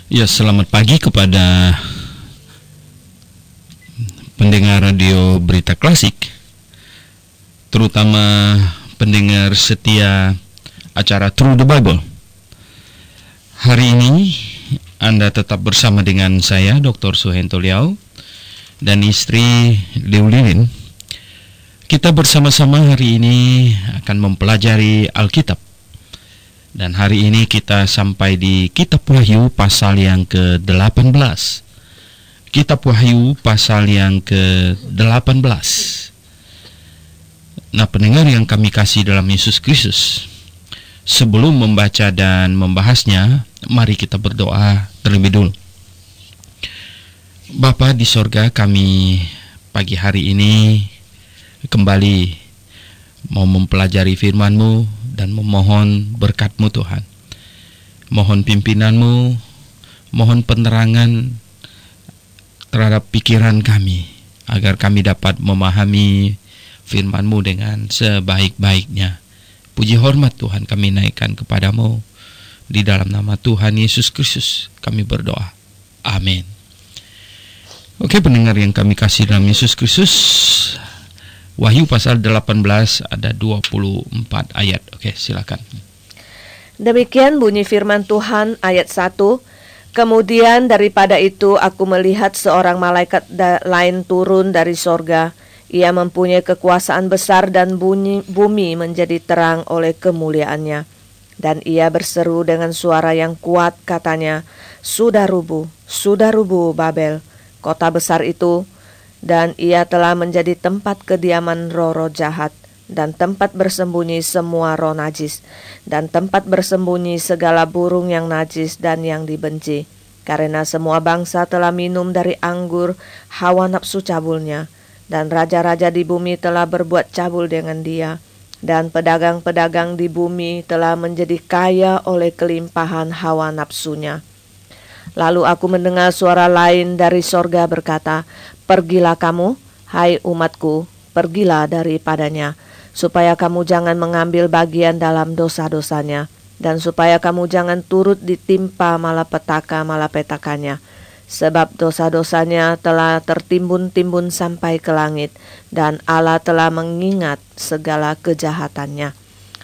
Ya, selamat pagi kepada pendengar radio Berita Klasik, terutama pendengar setia acara Through the Bible. Hari ini Anda tetap bersama dengan saya, Dr. Suhento Liao, dan istri Liu Lilin. Kita bersama-sama hari ini akan mempelajari Alkitab. Dan hari ini kita sampai di Kitab Wahyu pasal yang ke-18. Kitab Wahyu pasal yang ke-18. Nah, pendengar yang kami kasih dalam Yesus Kristus, sebelum membaca dan membahasnya, mari kita berdoa terlebih dulu. Bapa di sorga, kami pagi hari ini kembali mau mempelajari firman-Mu dan memohon berkat-Mu Tuhan. Mohon pimpinan-Mu, mohon penerangan terhadap pikiran kami, agar kami dapat memahami firman-Mu dengan sebaik-baiknya. Puji hormat Tuhan kami naikkan kepadamu. Di dalam nama Tuhan Yesus Kristus kami berdoa. Amin. Oke, pendengar yang kami kasih dalam Yesus Kristus, Wahyu pasal 18 ada 24 ayat. Oke, silakan. Demikian bunyi firman Tuhan ayat 1. Kemudian daripada itu aku melihat seorang malaikat lain turun dari sorga. Ia mempunyai kekuasaan besar dan bumi menjadi terang oleh kemuliaannya. Dan ia berseru dengan suara yang kuat, katanya, sudah rubuh Babel, kota besar itu, dan ia telah menjadi tempat kediaman roh-roh jahat, dan tempat bersembunyi semua roh najis, dan tempat bersembunyi segala burung yang najis dan yang dibenci. Karena semua bangsa telah minum dari anggur hawa nafsu cabulnya, dan raja-raja di bumi telah berbuat cabul dengan dia, dan pedagang-pedagang di bumi telah menjadi kaya oleh kelimpahan hawa nafsunya. Lalu aku mendengar suara lain dari sorga berkata, pergilah kamu, hai umatku, pergilah daripadanya, supaya kamu jangan mengambil bagian dalam dosa-dosanya, dan supaya kamu jangan turut ditimpa malapetakannya. Sebab dosa-dosanya telah tertimbun-timbun sampai ke langit, dan Allah telah mengingat segala kejahatannya.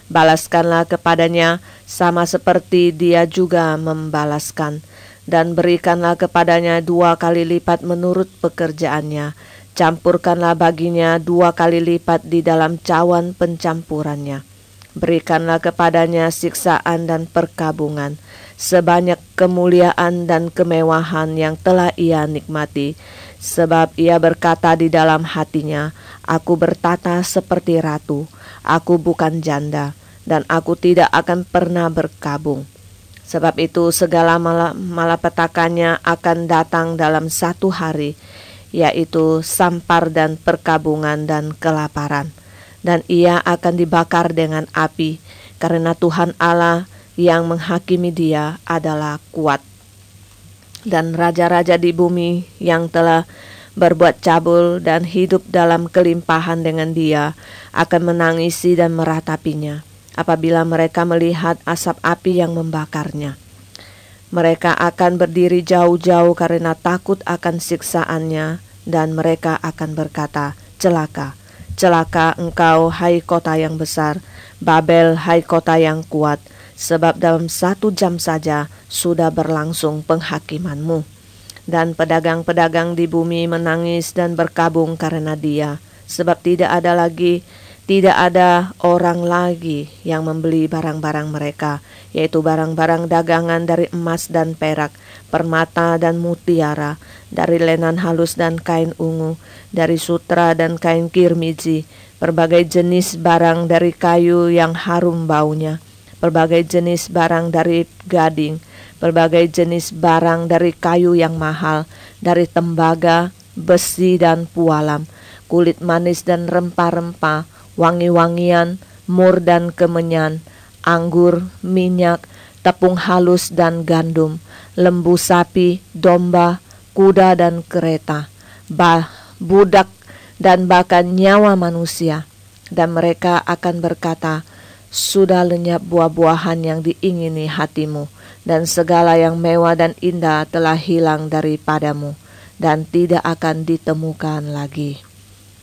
Balaskanlah kepadanya sama seperti dia juga membalaskan, dan berikanlah kepadanya 2 kali lipat menurut pekerjaannya. Campurkanlah baginya 2 kali lipat di dalam cawan pencampurannya. Berikanlah kepadanya siksaan dan perkabungan, sebanyak kemuliaan dan kemewahan yang telah ia nikmati. Sebab ia berkata di dalam hatinya, aku bertata seperti ratu, aku bukan janda, dan aku tidak akan pernah berkabung. Sebab itu segala malapetakannya akan datang dalam 1 hari, yaitu sampar dan perkabungan dan kelaparan. Dan ia akan dibakar dengan api, karena Tuhan Allah yang menghakimi dia adalah kuat. Dan raja-raja di bumi yang telah berbuat cabul dan hidup dalam kelimpahan dengan dia akan menangisi dan meratapinya apabila mereka melihat asap api yang membakarnya. Mereka akan berdiri jauh-jauh karena takut akan siksaannya, dan mereka akan berkata, celaka, celaka engkau hai kota yang besar, Babel hai kota yang kuat, sebab dalam 1 jam saja sudah berlangsung penghakimanmu. Dan pedagang-pedagang di bumi menangis dan berkabung karena dia, sebab tidak ada orang lagi yang membeli barang-barang mereka, yaitu barang-barang dagangan dari emas dan perak, permata dan mutiara, dari lenan halus dan kain ungu, dari sutra dan kain kirmizi, berbagai jenis barang dari kayu yang harum baunya, berbagai jenis barang dari gading, berbagai jenis barang dari kayu yang mahal, dari tembaga, besi dan pualam, kulit manis dan rempah-rempah, wangi-wangian, mur dan kemenyan, anggur, minyak, tepung halus dan gandum, lembu sapi, domba, kuda dan kereta, budak dan bahkan nyawa manusia. Dan mereka akan berkata, sudah lenyap buah-buahan yang diingini hatimu, dan segala yang mewah dan indah telah hilang daripadamu, dan tidak akan ditemukan lagi.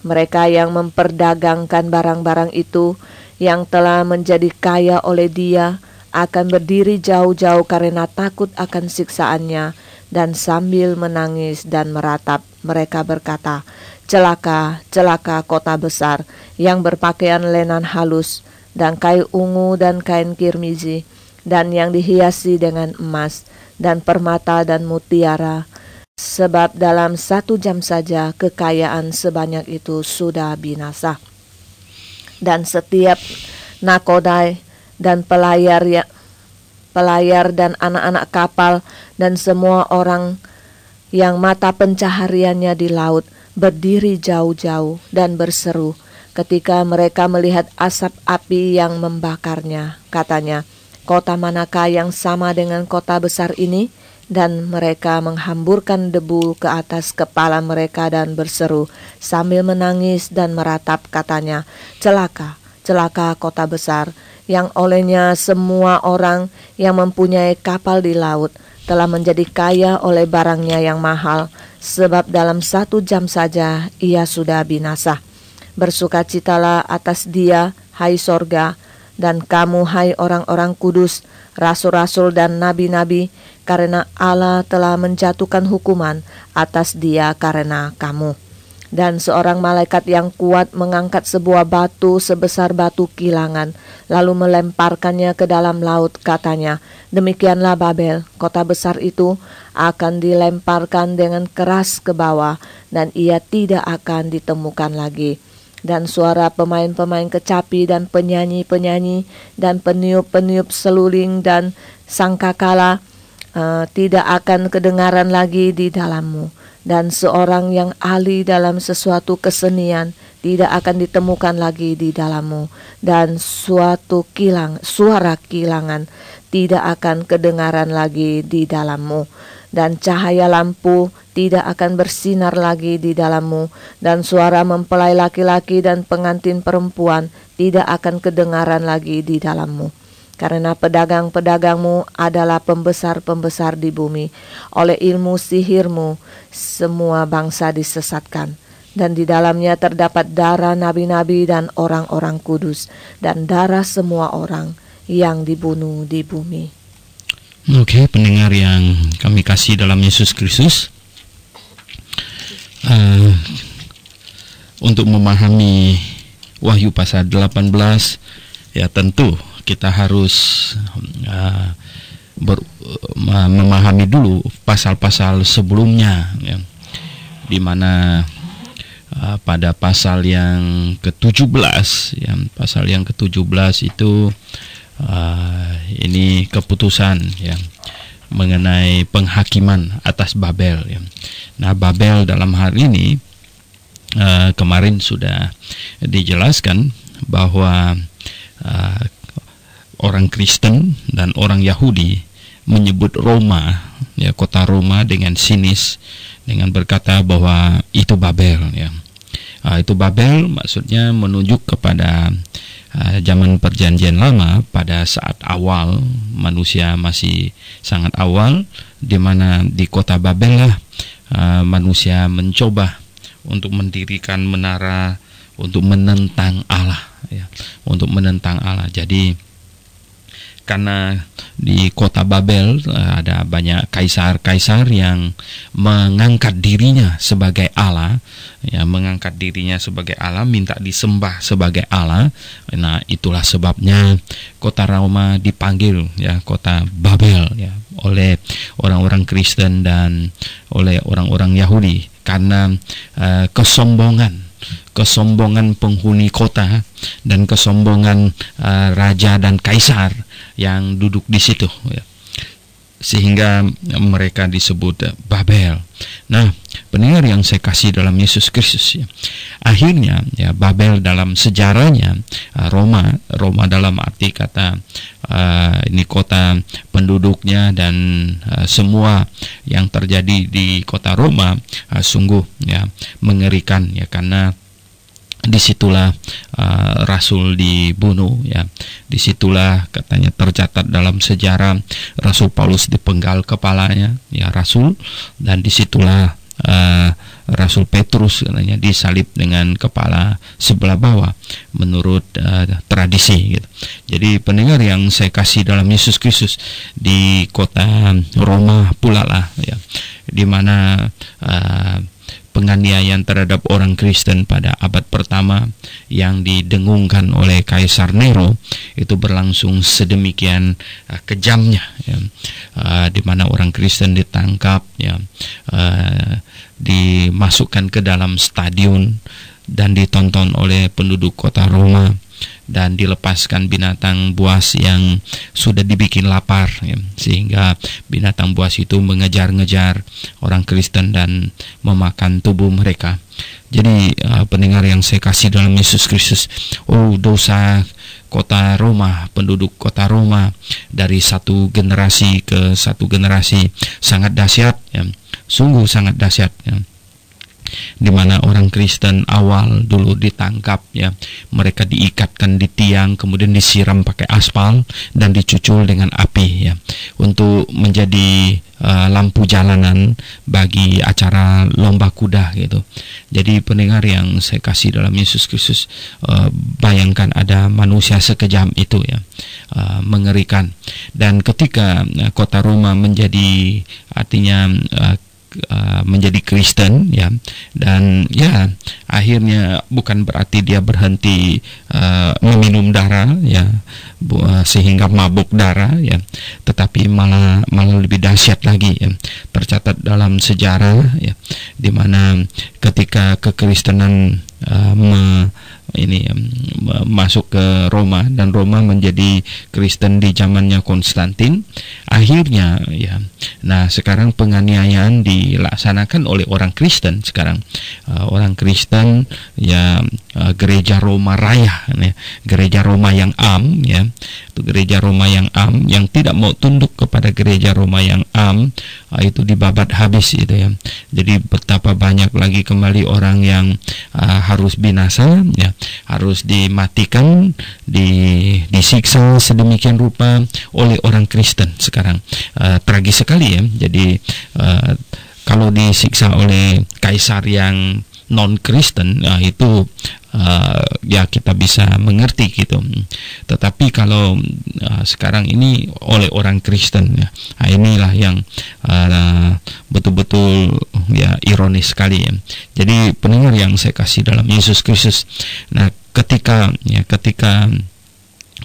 Mereka yang memperdagangkan barang-barang itu, yang telah menjadi kaya oleh Dia, akan berdiri jauh-jauh karena takut akan siksaannya, dan sambil menangis dan meratap, mereka berkata, "Celaka, celaka kota besar, yang berpakaian lenan halus, dan kayu ungu dan kain kirmizi, dan yang dihiasi dengan emas, dan permata dan mutiara, sebab dalam 1 jam saja kekayaan sebanyak itu sudah binasa. Dan setiap nakodai dan pelayar dan anak-anak kapal dan semua orang yang mata pencahariannya di laut berdiri jauh-jauh dan berseru ketika mereka melihat asap api yang membakarnya. Katanya, "Kota manakah yang sama dengan kota besar ini?" Dan mereka menghamburkan debu ke atas kepala mereka dan berseru sambil menangis dan meratap, katanya, "Celaka, celaka kota besar, yang olehnya semua orang yang mempunyai kapal di laut telah menjadi kaya oleh barangnya yang mahal, sebab dalam 1 jam saja ia sudah binasa. Bersukacitalah atas dia, hai sorga, dan kamu, hai orang-orang kudus, rasul-rasul dan nabi-nabi, karena Allah telah menjatuhkan hukuman atas dia karena kamu." Dan seorang malaikat yang kuat mengangkat sebuah batu sebesar batu kilangan, lalu melemparkannya ke dalam laut, katanya, "Demikianlah Babel, kota besar itu, akan dilemparkan dengan keras ke bawah, dan ia tidak akan ditemukan lagi." Dan suara pemain-pemain kecapi dan penyanyi-penyanyi dan peniup-peniup seluling dan sangkakala tidak akan kedengaran lagi di dalammu. Dan seorang yang ahli dalam sesuatu kesenian tidak akan ditemukan lagi di dalammu. Dan suara kilangan tidak akan kedengaran lagi di dalammu. Dan cahaya lampu tidak akan bersinar lagi di dalammu. Dan suara mempelai laki-laki dan pengantin perempuan tidak akan kedengaran lagi di dalammu. Karena pedagang-pedagangmu adalah pembesar-pembesar di bumi. Oleh ilmu sihirmu semua bangsa disesatkan. Dan di dalamnya terdapat darah nabi-nabi dan orang-orang kudus, dan darah semua orang yang dibunuh di bumi. Oke, pendengar yang kami kasih dalam Yesus Kristus, untuk memahami Wahyu pasal 18, ya tentu kita harus memahami dulu pasal-pasal sebelumnya, ya, di mana pada pasal yang ke-17, ya, pasal yang ke-17 itu ini keputusan, ya, mengenai penghakiman atas Babel, ya. Nah, Babel dalam hal ini kemarin sudah dijelaskan bahwa orang Kristen dan orang Yahudi menyebut Roma, ya, kota Roma dengan sinis, dengan berkata bahwa itu Babel, ya. Itu Babel maksudnya menunjuk kepada zaman perjanjian lama, pada saat awal manusia masih sangat awal, di mana di kota Babel lah manusia mencoba untuk mendirikan menara untuk menentang Allah, ya, untuk menentang Allah. Jadi karena di kota Babel ada banyak kaisar-kaisar yang mengangkat dirinya sebagai Allah, ya, mengangkat dirinya sebagai Allah, minta disembah sebagai Allah. Nah, itulah sebabnya kota Roma dipanggil, ya, kota Babel, ya, oleh orang-orang Kristen dan oleh orang-orang Yahudi karena kesombongan penghuni kota dan kesombongan raja dan kaisar yang duduk di situ, ya, sehingga mereka disebut Babel. Nah, pendengar yang saya kasih dalam Yesus Kristus, ya, akhirnya, ya, Babel dalam sejarahnya Roma dalam arti kata ini kota penduduknya dan semua yang terjadi di kota Roma sungguh, ya, mengerikan, ya, karena disitulah Rasul dibunuh, ya. Disitulah katanya tercatat dalam sejarah Rasul Paulus dipenggal kepalanya, ya, Rasul, dan disitulah Rasul Petrus katanya disalib dengan kepala sebelah bawah menurut tradisi, gitu. Jadi pendengar yang saya kasih dalam Yesus Kristus, di kota Roma pula lah, ya, di mana penganiayaan terhadap orang Kristen pada abad pertama yang didengungkan oleh Kaisar Nero itu berlangsung sedemikian kejamnya, ya. Di mana orang Kristen ditangkap, ya, dimasukkan ke dalam stadion dan ditonton oleh penduduk kota Roma, dan dilepaskan binatang buas yang sudah dibikin lapar, ya, sehingga binatang buas itu mengejar-ngejar orang Kristen dan memakan tubuh mereka. Jadi pendengar yang saya kasih dalam Yesus Kristus, dosa kota Roma, penduduk kota Roma dari satu generasi ke satu generasi sangat dahsyat, ya, sungguh sangat dahsyat, ya. Di mana orang Kristen awal dulu ditangkap, ya, mereka diikatkan di tiang, kemudian disiram pakai aspal dan dicucul dengan api, ya, untuk menjadi lampu jalanan bagi acara lomba kuda, gitu. Jadi pendengar yang saya kasih dalam Yesus Kristus, bayangkan ada manusia sekejam itu, ya, mengerikan. Dan ketika kota Roma menjadi, artinya menjadi Kristen, ya, dan ya akhirnya bukan berarti dia berhenti meminum darah, ya, sehingga mabuk darah, ya, tetapi malah lebih dahsyat lagi, ya. Tercatat dalam sejarah, ya, di mana ketika kekristenan masuk ke Roma dan Roma menjadi Kristen di zamannya Konstantin, akhirnya, ya, nah sekarang penganiayaan dilaksanakan oleh orang Kristen sekarang, orang Kristen, ya, gereja Roma Raya, ya, gereja Roma yang ya, itu gereja Roma yang yang tidak mau tunduk kepada gereja Roma yang itu dibabat habis, itu, ya. Jadi betapa banyak lagi kembali orang yang harus binasa, ya, harus dimatikan, disiksa sedemikian rupa oleh orang Kristen sekarang. Tragis sekali, ya. Jadi kalau disiksa oleh kaisar yang non-Kristen, itu ya kita bisa mengerti, gitu. Tetapi kalau sekarang ini oleh orang Kristen, ya, inilah yang betul-betul, ya, ironis sekali, ya. Jadi pendengar yang saya kasih dalam Yesus Kristus, nah ketika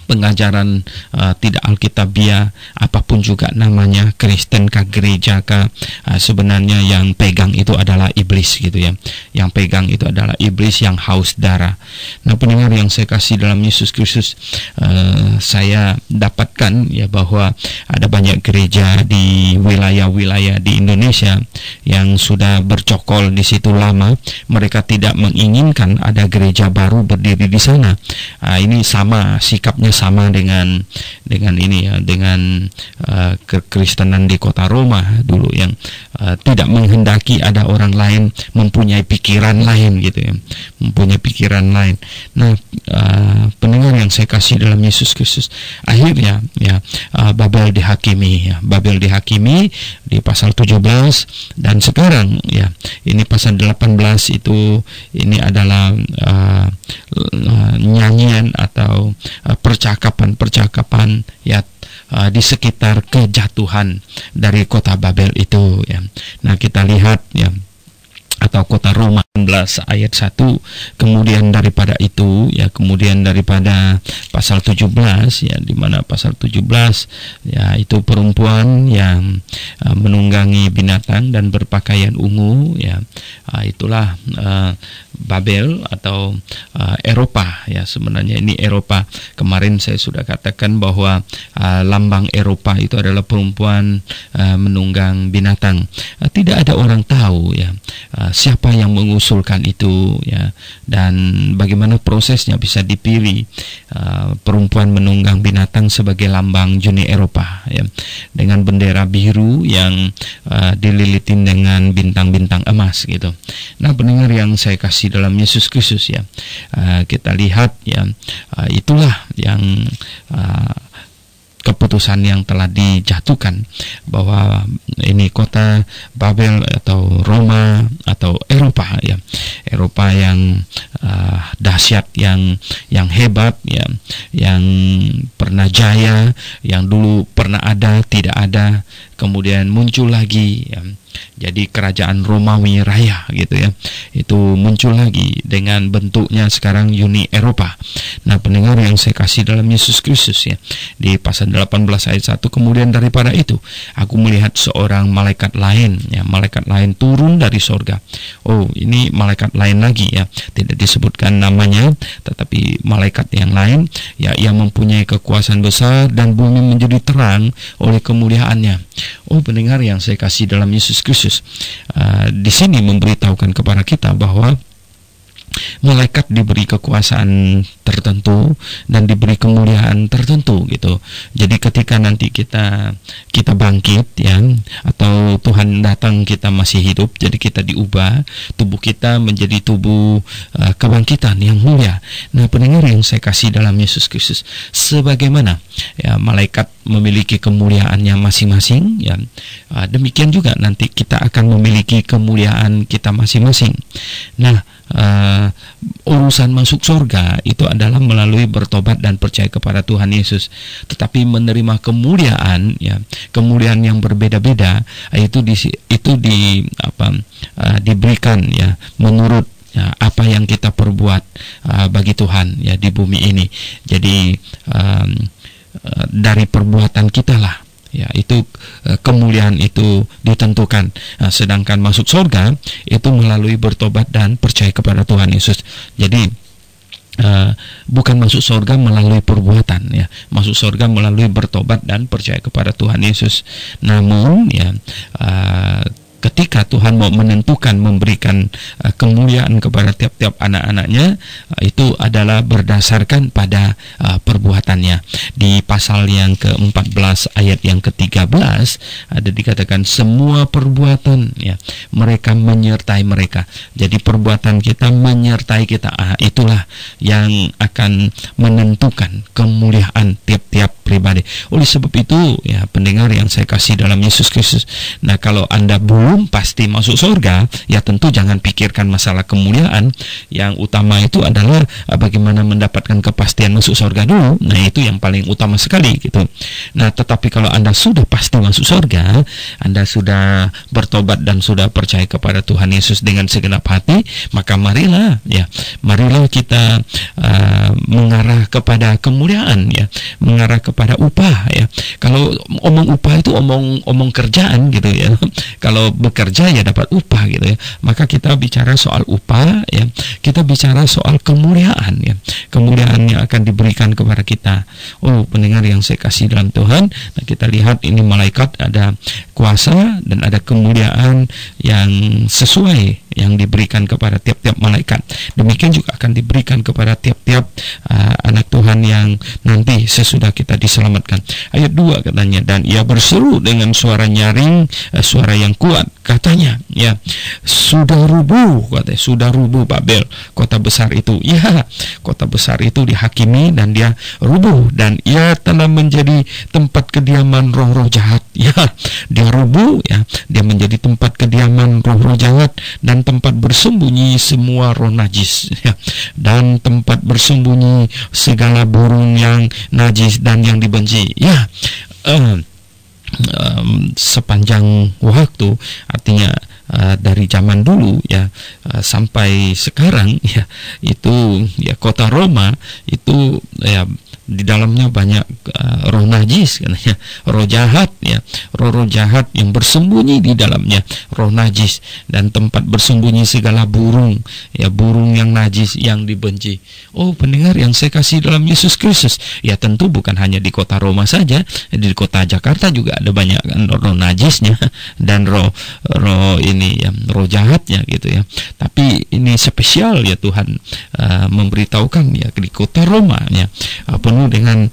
pengajaran tidak alkitabiah, apapun juga namanya, Kristen kah, gereja kah, sebenarnya yang pegang itu adalah iblis, gitu, ya. Yang pegang itu adalah iblis yang haus darah. Nah pendengar yang saya kasih dalam Yesus Kristus, saya dapatkan, ya, bahwa ada banyak gereja di wilayah-wilayah di Indonesia yang sudah bercokol di situ lama. Mereka tidak menginginkan ada gereja baru berdiri di sana. Ini sama sikapnya, sama dengan ini, ya, dengan kekristenan di kota Roma dulu yang tidak menghendaki ada orang lain mempunyai pikiran lain, gitu, ya, mempunyai pikiran lain. Nah pendengar yang saya kasih dalam Yesus Kristus, akhirnya, ya, Babel dihakimi, ya, Babel dihakimi di pasal 17, dan sekarang, ya, ini pasal 18 itu, ini adalah nyanyian atau percakapan, ya, di sekitar kejatuhan dari kota Babel itu, ya. Nah kita lihat, ya, atau kota Roma 19 ayat 1, kemudian daripada itu, ya, kemudian daripada pasal 17, ya, di mana pasal 17, ya, itu perempuan yang menunggangi binatang dan berpakaian ungu, ya, itulah Babel atau Eropa, ya. Sebenarnya ini Eropa. Kemarin saya sudah katakan bahwa lambang Eropa itu adalah perempuan menunggang binatang. Tidak ada orang tahu, ya, siapa yang mengusulkan itu, ya, dan bagaimana prosesnya bisa dipilih perempuan menunggang binatang sebagai lambang Uni Eropa, ya, dengan bendera biru yang dililitin dengan bintang-bintang emas, gitu. Nah pendengar yang saya kasih kasih dalam Yesus Kristus ya, kita lihat ya, itulah yang keputusan yang telah dijatuhkan bahwa ini kota Babel atau Roma atau Eropa ya, Eropa yang dahsyat, yang hebat ya, yang pernah jaya, yang dulu pernah ada tidak ada, kemudian muncul lagi ya. Jadi kerajaan Romawi Raya gitu ya, itu muncul lagi dengan bentuknya sekarang Uni Eropa. Nah, pendengar yang saya kasih dalam Yesus Kristus ya, di pasal 18 ayat 1, kemudian daripada itu aku melihat seorang malaikat lain ya, malaikat lain turun dari sorga. Oh, ini malaikat lain lagi ya, tidak disebutkan namanya, tetapi malaikat yang lain ya, yang mempunyai kekuasaan besar dan bumi menjadi terang oleh kemuliaannya. Oh, pendengar yang saya kasih dalam Yesus Kristus, di sini memberitahukan kepada kita bahwa malaikat diberi kekuasaan tertentu dan diberi kemuliaan tertentu gitu. Jadi ketika nanti kita bangkit ya, atau Tuhan datang kita masih hidup, jadi kita diubah, tubuh kita menjadi tubuh kebangkitan yang mulia. Nah, pendengar yang saya kasih dalam Yesus Kristus, sebagaimana ya malaikat memiliki kemuliaannya masing-masing ya, demikian juga nanti kita akan memiliki kemuliaan kita masing-masing. Nah, urusan masuk surga itu adalah melalui bertobat dan percaya kepada Tuhan Yesus. Tetapi menerima kemuliaan ya, kemuliaan yang berbeda-beda itu diberikan ya menurut ya, apa yang kita perbuat bagi Tuhan ya di bumi ini. Jadi dari perbuatan kita lah ya, itu kemuliaan itu ditentukan. Nah, sedangkan masuk surga itu melalui bertobat dan percaya kepada Tuhan Yesus. Jadi bukan masuk surga melalui perbuatan ya, masuk surga melalui bertobat dan percaya kepada Tuhan Yesus. Namun ya, ketika Tuhan mau menentukan memberikan kemuliaan kepada tiap-tiap anak-anaknya, itu adalah berdasarkan pada perbuatannya. Di pasal yang ke-14 ayat yang ke-13 ada dikatakan semua perbuatan ya, mereka menyertai mereka. Jadi perbuatan kita menyertai kita, itulah yang akan menentukan kemuliaan tiap-tiap pribadi. Oleh sebab itu ya, pendengar yang saya kasih dalam Yesus Kristus, nah kalau Anda belum pasti masuk surga, ya tentu jangan pikirkan masalah kemuliaan. Yang utama itu adalah bagaimana mendapatkan kepastian masuk surga dulu. Nah, itu yang paling utama sekali gitu. Nah, tetapi kalau Anda sudah pasti masuk surga, Anda sudah bertobat dan sudah percaya kepada Tuhan Yesus dengan segenap hati, maka marilah kita mengarah kepada kemuliaan ya, mengarah kepada upah ya. Kalau omong upah itu omong kerjaan gitu ya. Kalau bekerja ya dapat upah gitu ya. Maka kita bicara soal upah ya, kita bicara soal kemuliaan ya. Kemuliaan yang akan diberikan kepada kita. Oh, pendengar yang saya kasih dalam Tuhan, nah kita lihat ini malaikat ada kuasa dan ada kemuliaan yang sesuai yang diberikan kepada tiap-tiap malaikat. Demikian juga akan diberikan kepada tiap-tiap anak Tuhan yang nanti sesudah kita diselamatkan. Ayat 2 katanya, dan ia berseru dengan suara nyaring, suara yang kuat, katanya ya, sudah rubuh Babel, kota besar itu. Ya, kota besar itu dihakimi dan dia rubuh, dan ia telah menjadi tempat kediaman roh-roh jahat. Ya, dia rubuh ya, dia menjadi tempat kediaman roh-roh jahat dan tempat bersembunyi semua roh najis ya, dan tempat bersembunyi segala burung yang najis dan yang dibenci ya. Sepanjang waktu, artinya dari zaman dulu ya sampai sekarang ya, itu ya kota Roma itu ya di dalamnya banyak roh najis katanya, roh jahat ya, roh jahat yang bersembunyi di dalamnya, roh najis, dan tempat bersembunyi segala burung ya, burung yang najis yang dibenci. Oh, pendengar yang saya kasih dalam Yesus Kristus, ya tentu bukan hanya di kota Roma saja, di kota Jakarta juga ada banyak kan roh najisnya dan roh ini ya, roh jahatnya gitu ya. Tapi ini spesial ya, Tuhan memberitahukan ya di kota Roma ya, penuh penuh dengan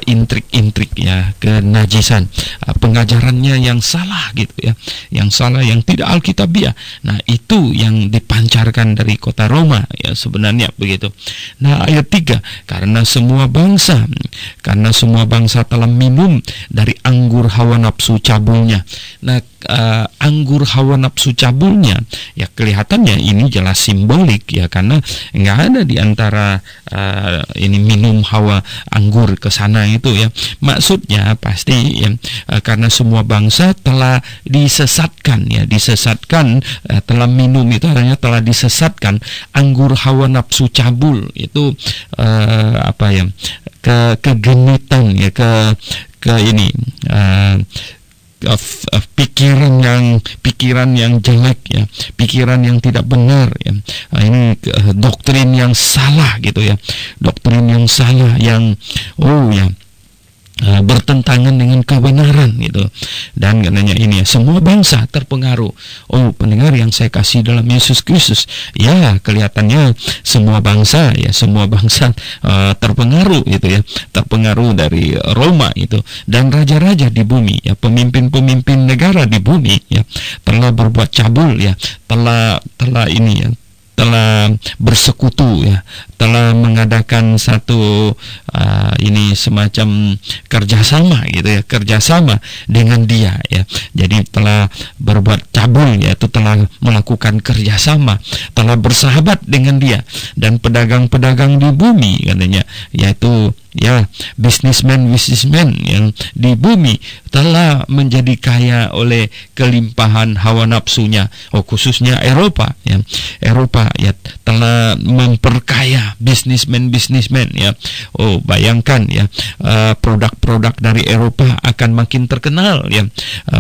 intrik-intrik ya, kenajisan, pengajarannya yang salah gitu ya, yang salah, yang tidak alkitabiah. Nah, itu yang dipancarkan dari kota Roma ya sebenarnya begitu. Nah, ayat 3, karena semua bangsa telah minum dari anggur hawa nafsu cabulnya. Nah, anggur hawa nafsu cabulnya ya kelihatannya ini jelas simbolik ya, karena nggak ada di antara ini minum hawa anggur ke sana itu ya. Maksudnya pasti ya, karena semua bangsa telah disesatkan ya, telah minum itu artinya telah disesatkan anggur hawa nafsu cabul itu kegenitan ya, ke ini pikiran yang jelek ya, pikiran yang tidak benar ya. Ini doktrin yang salah gitu ya, doktrin yang salah yang bertentangan dengan kebenaran gitu. Dan katanya ini ya, semua bangsa terpengaruh. Pendengar yang saya kasih dalam Yesus Kristus, ya kelihatannya semua bangsa terpengaruh gitu ya, terpengaruh dari Roma itu. Dan raja-raja di bumi ya, pemimpin-pemimpin negara di bumi ya, telah berbuat cabul ya, telah bersekutu ya, telah mengadakan satu semacam kerjasama gitu ya, kerjasama dengan dia ya. Jadi telah berbuat cabul ya, itu telah melakukan kerjasama, telah bersahabat dengan dia. Dan pedagang-pedagang di bumi katanya, yaitu ya bisnismen yang di bumi telah menjadi kaya oleh kelimpahan hawa nafsunya. Khususnya Eropa ya telah memperkaya bisnismen ya. Bayangkan ya, produk-produk dari Eropa akan makin terkenal ya.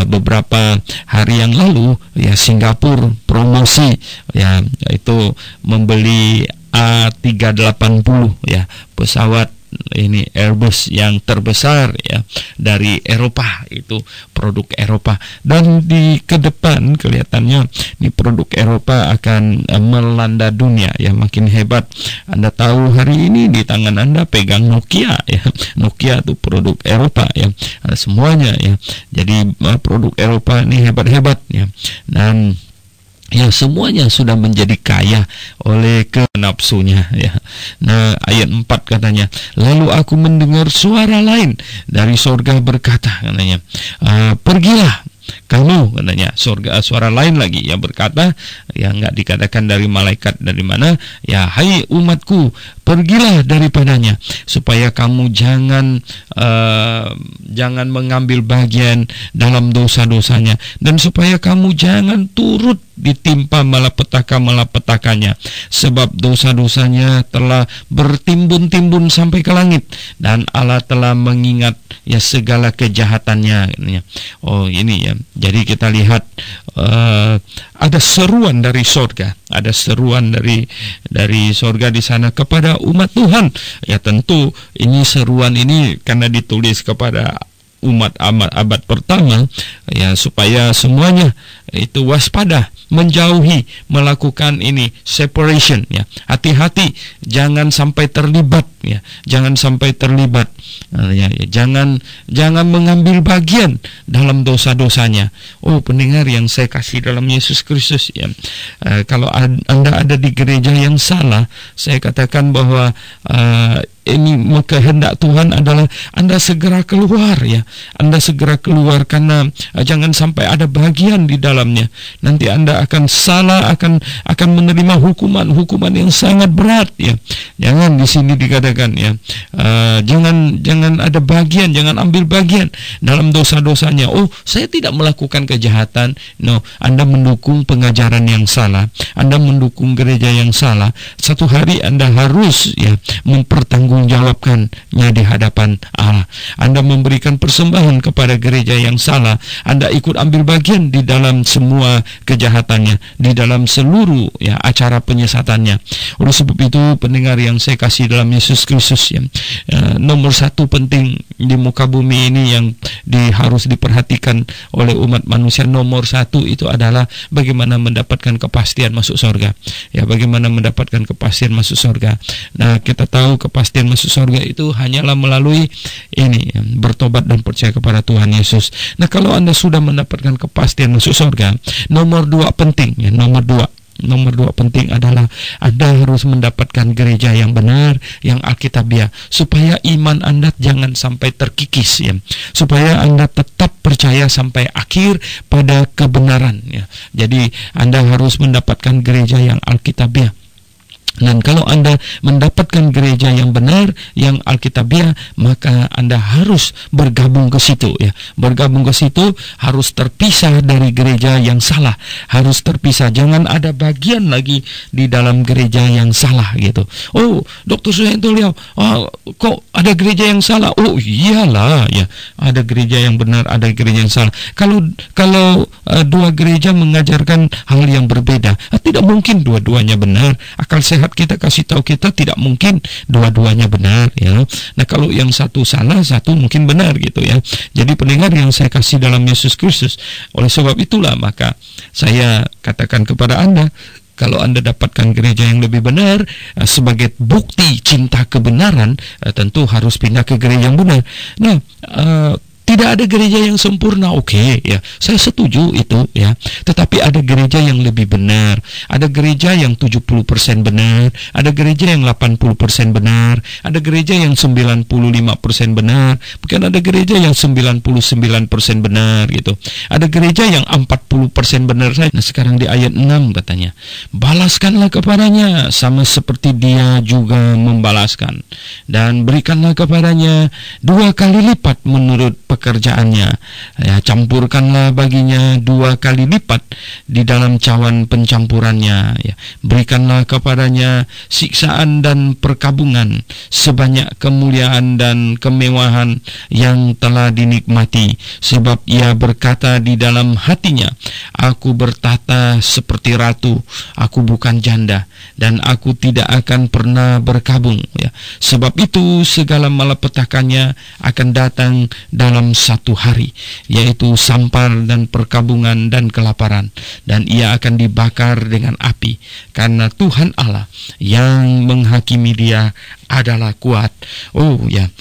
Beberapa hari yang lalu ya, Singapura promosi ya, itu membeli A380 ya, pesawat ini Airbus yang terbesar ya dari Eropa, itu produk Eropa. Dan ke depan kelihatannya ini produk Eropa akan melanda dunia ya, makin hebat. Anda tahu hari ini di tangan Anda pegang Nokia ya, Nokia itu produk Eropa ya, ada semuanya ya. Jadi produk Eropa ini hebat-hebat ya. Dan ya semuanya sudah menjadi kaya oleh kenapsunya ya. Nah, ayat 4 katanya, lalu aku mendengar suara lain dari sorga berkata katanya, pergilah kamu katanya. Suara lain lagi yang berkata, ya nggak dikatakan dari malaikat dari mana ya, hai umatku, pergilah daripadanya supaya kamu jangan mengambil bagian dalam dosa-dosanya, dan supaya kamu jangan turut ditimpa malapetaka-malapetakanya, sebab dosa-dosanya telah bertimbun-timbun sampai ke langit, dan Allah telah mengingat ya segala kejahatannya. Ini ya, jadi kita lihat ada seruan dari sorga, ada seruan dari sorga di sana kepada umat Tuhan. Ya tentu ini seruan ini karena ditulis kepada umat abad pertama ya, supaya semuanya itu waspada, menjauhi, melakukan ini separation ya. Hati-hati jangan sampai terlibat ya, jangan sampai terlibat ya, jangan mengambil bagian dalam dosa-dosanya. Pendengar yang saya kasih dalam Yesus Kristus ya, kalau Anda ada di gereja yang salah, saya katakan bahwa ini kehendak Tuhan adalah Anda segera keluar ya. Anda segera keluar, karena jangan sampai ada bagian di dalamnya. Nanti Anda akan salah, akan menerima hukuman yang sangat berat ya. Jangan di sini dikatakan ya, jangan ada bagian, jangan ambil bagian dalam dosa-dosanya. Saya tidak melakukan kejahatan. No, Anda mendukung pengajaran yang salah, Anda mendukung gereja yang salah. Satu hari Anda harus ya mempertanggungjawabkannya di hadapan Allah. Anda memberikan persembahan kepada gereja yang salah, Anda ikut ambil bagian di dalam semua kejahatannya, di dalam seluruh ya acara penyesatannya. Oleh sebab itu, pendengar yang saya kasih dalam Yesus Kristus ya, nomor satu penting di muka bumi ini yang harus diperhatikan oleh umat manusia, nomor satu itu adalah bagaimana mendapatkan kepastian masuk surga ya, bagaimana mendapatkan kepastian masuk surga. Nah, kita tahu kepastian kepastian masuk surga itu hanyalah melalui ini, bertobat dan percaya kepada Tuhan Yesus. Nah, kalau Anda sudah mendapatkan kepastian masuk surga, nomor dua penting ya, nomor dua penting adalah Anda harus mendapatkan gereja yang benar, yang alkitabiah, supaya iman Anda jangan sampai terkikis ya, supaya Anda tetap percaya sampai akhir pada kebenaran ya. Jadi Anda harus mendapatkan gereja yang alkitabiah. Dan kalau Anda mendapatkan gereja yang benar, yang alkitabiah, maka Anda harus bergabung ke situ ya. Bergabung ke situ harus terpisah dari gereja yang salah, harus terpisah. Jangan ada bagian lagi di dalam gereja yang salah gitu. Oh, Dr. Suyanto lihat, kok ada gereja yang salah? Oh, iyalah ya, ada gereja yang benar, ada gereja yang salah. Kalau dua gereja mengajarkan hal yang berbeda, tidak mungkin dua-duanya benar. Akal sehat kita kasih tahu kita tidak mungkin dua-duanya benar ya. Nah, kalau yang satu salah, satu mungkin benar gitu ya. Jadi pendengar yang saya kasih dalam Yesus Kristus, oleh sebab itulah maka saya katakan kepada Anda, kalau Anda dapatkan gereja yang lebih benar sebagai bukti cinta kebenaran, tentu harus pindah ke gereja yang benar. Nah, tidak ada gereja yang sempurna, oke ya, saya setuju itu ya. Tetapi ada gereja yang lebih benar, ada gereja yang 70% benar, ada gereja yang 80% benar, ada gereja yang 95% benar, bukan ada gereja yang 99% benar gitu. Ada gereja yang 40% benar saja. Nah, sekarang di ayat 6 katanya, balaskanlah kepadanya sama seperti dia juga membalaskan, dan berikanlah kepadanya 2 kali lipat menurut pekerjaannya ya, campurkanlah baginya 2 kali lipat di dalam cawan pencampurannya ya. Berikanlah kepadanya siksaan dan perkabungan sebanyak kemuliaan dan kemewahan yang telah dinikmati, sebab ia berkata di dalam hatinya, aku bertata seperti ratu, aku bukan janda, dan aku tidak akan pernah berkabung ya. Sebab itu segala malapetakannya akan datang dalam satu hari, yaitu sampar dan perkabungan dan kelaparan, dan ia akan dibakar dengan api, karena Tuhan Allah yang menghakimi dia adalah kuat. Oh ya,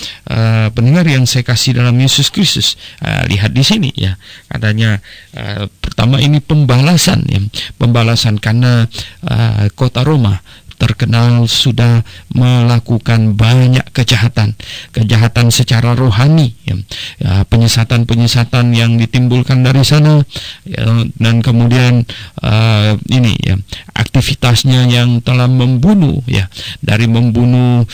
pendengar yang saya kasih dalam Yesus Kristus, lihat di sini ya, katanya pertama ini pembalasan ya, pembalasan karena kota Roma terkenal sudah melakukan banyak kejahatan secara rohani ya, penyesatan yang ditimbulkan dari sana ya, dan kemudian ini ya, aktivitasnya yang telah membunuh ya, dari membunuh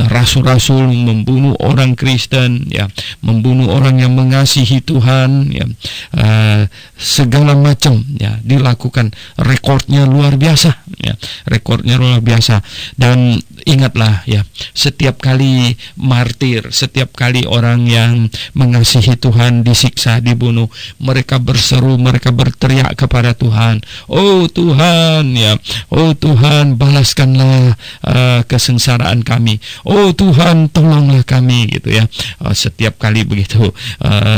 rasul-rasul, membunuh orang Kristen ya, membunuh orang yang mengasihi Tuhan ya, segala macam ya dilakukan. Rekornya luar biasa ya, rekornya luar biasa. Dan ingatlah ya, setiap kali martir, setiap kali orang yang mengasihi Tuhan disiksa, dibunuh, mereka berseru, mereka berteriak kepada Tuhan, oh Tuhan ya, oh Tuhan balaskanlah kesengsaraan kami, oh Tuhan tolonglah kami gitu ya. Setiap kali begitu,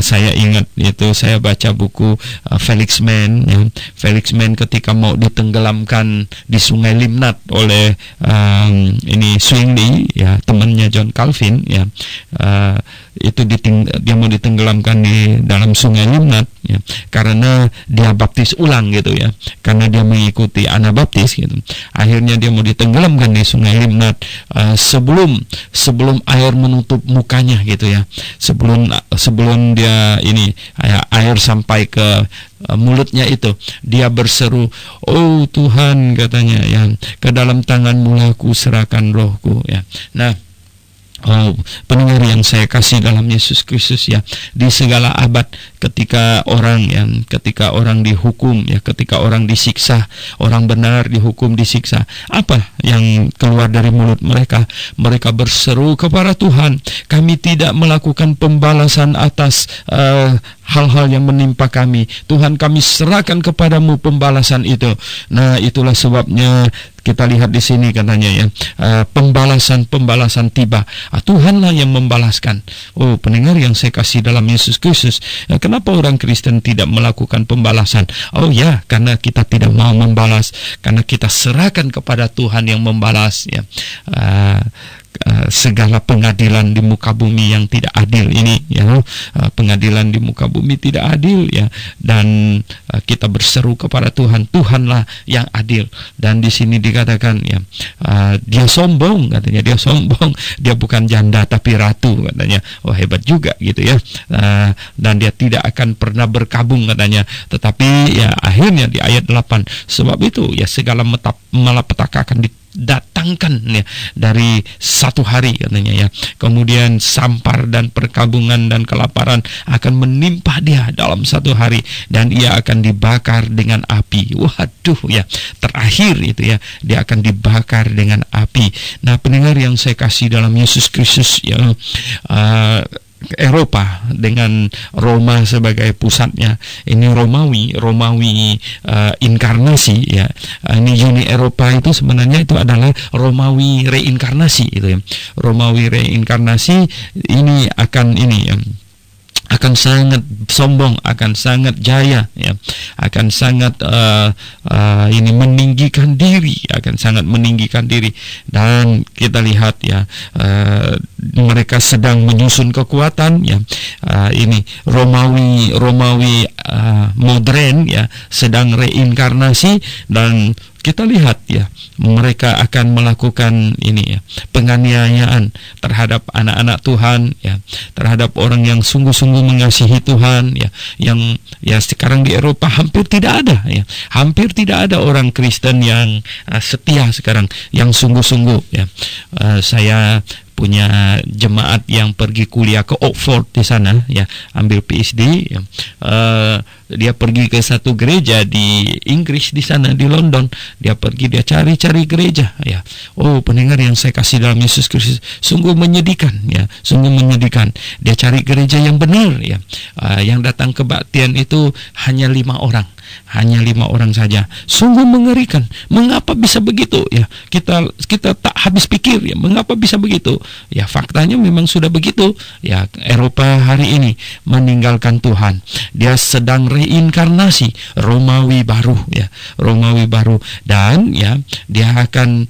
saya ingat itu, saya baca buku Felix Mann ya. Felix Mann ketika mau ditenggelamkan di Sungai Limnat oleh ini Zwingli ya, temannya John Calvin ya, itu dia mau ditenggelamkan di dalam Sungai Limnat ya, karena dia baptis ulang gitu ya, karena dia mengikuti Anabaptis gitu. Akhirnya dia mau ditenggelamkan di Sungai Limnat sebelum air menutup mukanya gitu ya, sebelum dia ini air sampai ke mulutnya itu, dia berseru, oh Tuhan katanya ya, ke dalam tangan-Mu aku serahkan rohku ya. Nah, pendengar yang saya kasih dalam Yesus Kristus ya, di segala abad ketika orang dihukum ya, ketika orang disiksa, orang benar dihukum, disiksa, apa yang keluar dari mulut mereka? Mereka berseru kepada Tuhan, kami tidak melakukan pembalasan atas hal-hal yang menimpa kami, Tuhan kami serahkan kepadamu pembalasan itu. Nah, itulah sebabnya kita lihat di sini katanya ya, pembalasan tiba. Tuhanlah yang membalaskan. Oh, pendengar yang saya kasih dalam Yesus Kristus, kenapa orang Kristen tidak melakukan pembalasan? Oh ya, karena kita tidak mau membalas, karena kita serahkan kepada Tuhan yang membalas ya. segala pengadilan di muka bumi yang tidak adil ini, ya, pengadilan di muka bumi tidak adil, ya, dan kita berseru kepada Tuhan, Tuhanlah yang adil. Dan di sini dikatakan, ya, dia sombong, katanya, dia sombong, dia bukan janda tapi ratu, katanya. Oh, hebat juga gitu, ya. Dan dia tidak akan pernah berkabung, katanya. Tetapi ya akhirnya di ayat 8, sebab itu ya segala malapetaka akan datangkan, ya, dari satu hari, katanya, ya. Kemudian sampar dan perkabungan dan kelaparan akan menimpa dia dalam satu hari, dan ia akan dibakar dengan api. Waduh, ya, terakhir itu, ya, dia akan dibakar dengan api. Nah, pendengar yang saya kasih dalam Yesus Kristus, ya, Eropa dengan Roma sebagai pusatnya, ini Romawi inkarnasi, ya. Ini Uni Eropa itu sebenarnya itu adalah Romawi reinkarnasi, itu, ya. Romawi reinkarnasi ini akan akan sangat sombong, akan sangat jaya, ya, akan sangat meninggikan diri, akan sangat meninggikan diri. Dan kita lihat, ya, mereka sedang menyusun kekuatan, ya. Ini Romawi modern, ya, sedang reinkarnasi, dan kita lihat, ya, mereka akan melakukan ini, ya, penganiayaan terhadap anak-anak Tuhan, ya, terhadap orang yang sungguh-sungguh mengasihi Tuhan, ya, yang, ya, sekarang di Eropa hampir tidak ada, ya, hampir tidak ada orang Kristen yang setia sekarang, yang sungguh-sungguh, ya. Saya punya jemaat yang pergi kuliah ke Oxford di sana, ya, ambil PhD, ya. Dia pergi ke satu gereja di Inggris di sana, di London. Dia pergi, dia cari gereja, ya. Oh, pendengar yang saya kasih dalam Yesus Kristus, sungguh menyedihkan, ya, sungguh menyedihkan. Dia cari gereja yang benar, ya. Yang datang kebaktian itu hanya 5 orang. Hanya 5 orang saja. Sungguh mengerikan. Mengapa bisa begitu, ya? Kita tak habis pikir, ya, mengapa bisa begitu? Ya, faktanya memang sudah begitu, ya. Eropa hari ini meninggalkan Tuhan. Dia sedang reinkarnasi Romawi baru, ya, Romawi baru. Dan, ya, dia akan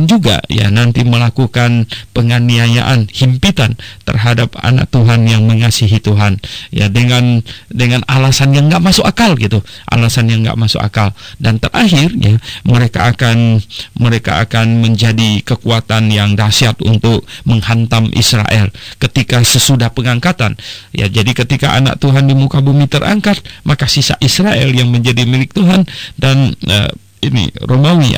juga, ya, nanti melakukan penganiayaan, himpitan terhadap anak Tuhan yang mengasihi Tuhan, ya, dengan alasan yang nggak masuk akal, gitu. Alasan yang nggak masuk akal. Dan terakhir, ya, mereka akan menjadi kekuatan yang dahsyat untuk menghantam Israel ketika sesudah pengangkatan, ya. Jadi ketika anak Tuhan di muka bumi terangkat, maka sisa Israel yang menjadi milik Tuhan. Dan ini Romawi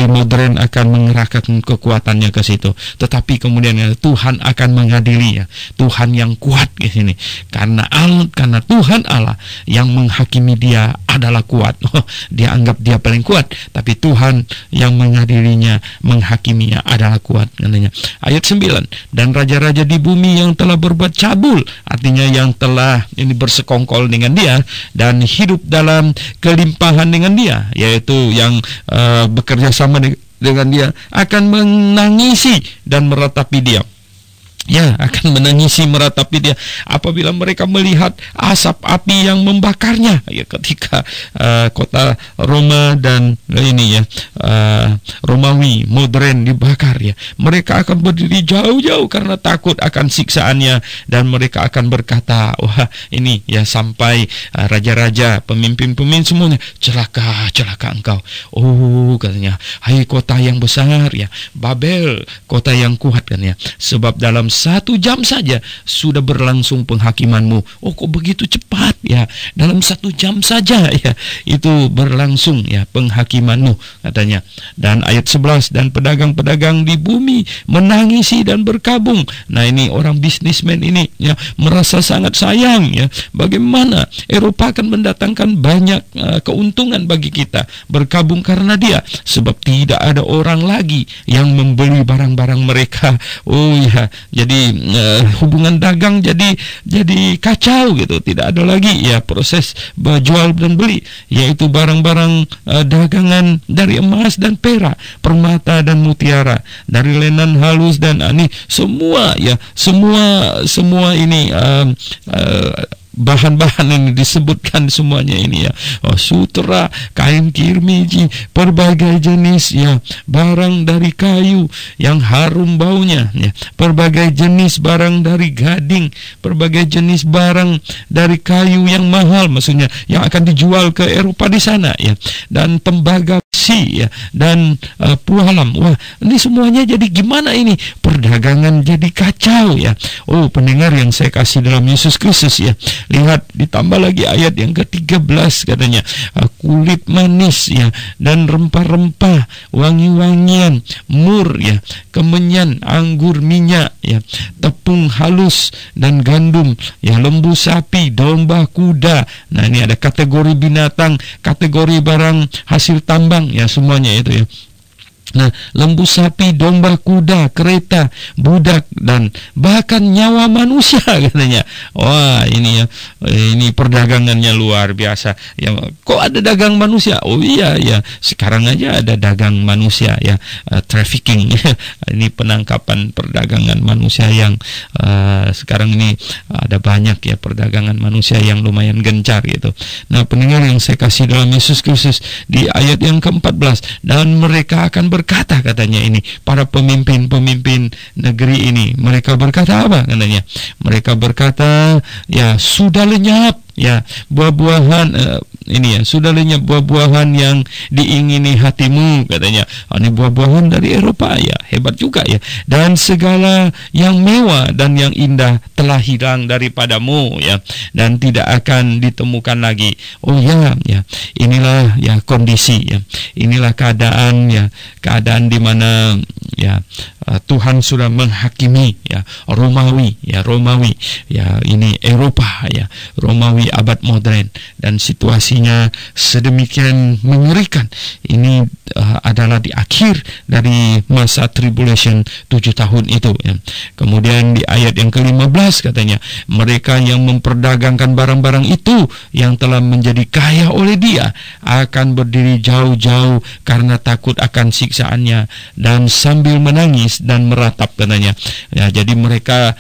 modern akan mengerahkan kekuatannya ke situ. Tetapi kemudian Tuhan akan mengadili, ya, Tuhan yang kuat di sini, karena Tuhan Allah yang menghakimi dia adalah kuat. Dia anggap dia paling kuat, tapi Tuhan yang mengadilinya, menghakiminya adalah kuat, katanya. Ayat 9, dan raja-raja di bumi yang telah berbuat cabul, artinya yang telah ini bersekongkol dengan dia dan hidup dalam kelimpahan dengan dia, yaitu yang bekerja sama dengan dia, akan menangisi dan meratapi dia. Ya, akan menangisi meratapi dia apabila mereka melihat asap api yang membakarnya, ya, ketika kota Roma dan ini, ya, Romawi modern dibakar, ya. Mereka akan berdiri jauh-jauh karena takut akan siksaannya, dan mereka akan berkata, wah, ini, ya, sampai raja-raja, pemimpin-pemimpin semuanya, celaka engkau. Oh, katanya, hai kota yang besar, ya, Babel, kota yang kuat, kan, ya, sebab dalam 1 jam saja sudah berlangsung penghakimanmu. Oh, kok begitu cepat, ya? Dalam 1 jam saja, ya, itu berlangsung, ya, penghakimanmu, katanya. Dan ayat 11, dan pedagang-pedagang di bumi menangisi dan berkabung. Nah, ini orang bisnismen ini, ya, merasa sangat sayang, ya, bagaimana Eropa akan mendatangkan banyak keuntungan bagi kita, berkabung karena dia, sebab tidak ada orang lagi yang membeli barang-barang mereka. Oh, ya, jadi hubungan dagang jadi kacau, gitu. Tidak ada lagi, ya, proses jual dan beli, yaitu barang-barang dagangan dari emas dan perak, permata dan mutiara, dari lenan halus dan ini semua, ya, semua ini bahan-bahan ini disebutkan semuanya ini ya. Sutra, kain kirmiji, berbagai jenis ya barang dari kayu yang harum baunya ya, berbagai jenis barang dari gading, berbagai jenis barang dari kayu yang mahal, maksudnya yang akan dijual ke Eropa di sana ya, dan tembaga besi ya, dan pualam. Wah, ini semuanya jadi gimana ini? Perdagangan jadi kacau ya. Oh, pendengar yang saya kasih dalam Yesus Kristus ya, lihat ditambah lagi ayat yang ke-13 katanya, kulit manis ya, dan rempah-rempah, wangi-wangian, mur ya, kemenyan, anggur, minyak ya, tepung halus dan gandum ya, lembu sapi, domba, kuda. Nah, ini ada kategori binatang, kategori barang hasil tambang ya, semuanya itu ya. Nah, lembu sapi, domba, kuda, kereta, budak, dan bahkan nyawa manusia katanya. Wah, ini ya, ini perdagangannya luar biasa. Ya, kok ada dagang manusia? Oh iya ya, sekarang aja ada dagang manusia ya, trafficking. Ini penangkapan perdagangan manusia yang sekarang ini ada banyak ya, perdagangan manusia yang lumayan gencar gitu. Nah, pendengar yang saya kasih dalam Yesus Kristus, di ayat yang ke-14, dan mereka akan berkata katanya ini, para pemimpin-pemimpin negeri ini, mereka berkata apa katanya? Mereka berkata ya, sudah lenyap ya buah-buahan ini ya, sudah lenyap buah-buahan yang diingini hatimu katanya. Ini buah-buahan dari Eropa ya, hebat juga ya. Dan segala yang mewah dan yang indah telah hilang daripadamu ya, dan tidak akan ditemukan lagi. Oh ya ya, inilah ya kondisi ya, inilah keadaan ya, keadaan di mana ya Tuhan sudah menghakimi ya Romawi ya, ini Eropa ya, Romawi abad modern, dan situasinya sedemikian mengerikan. Ini adalah di akhir dari masa tribulation 7 tahun itu ya. Kemudian di ayat yang ke-15 katanya, mereka yang memperdagangkan barang-barang itu yang telah menjadi kaya oleh dia akan berdiri jauh-jauh karena takut akan siksaannya, dan sambil menangis dan meratap katanya ya. Jadi mereka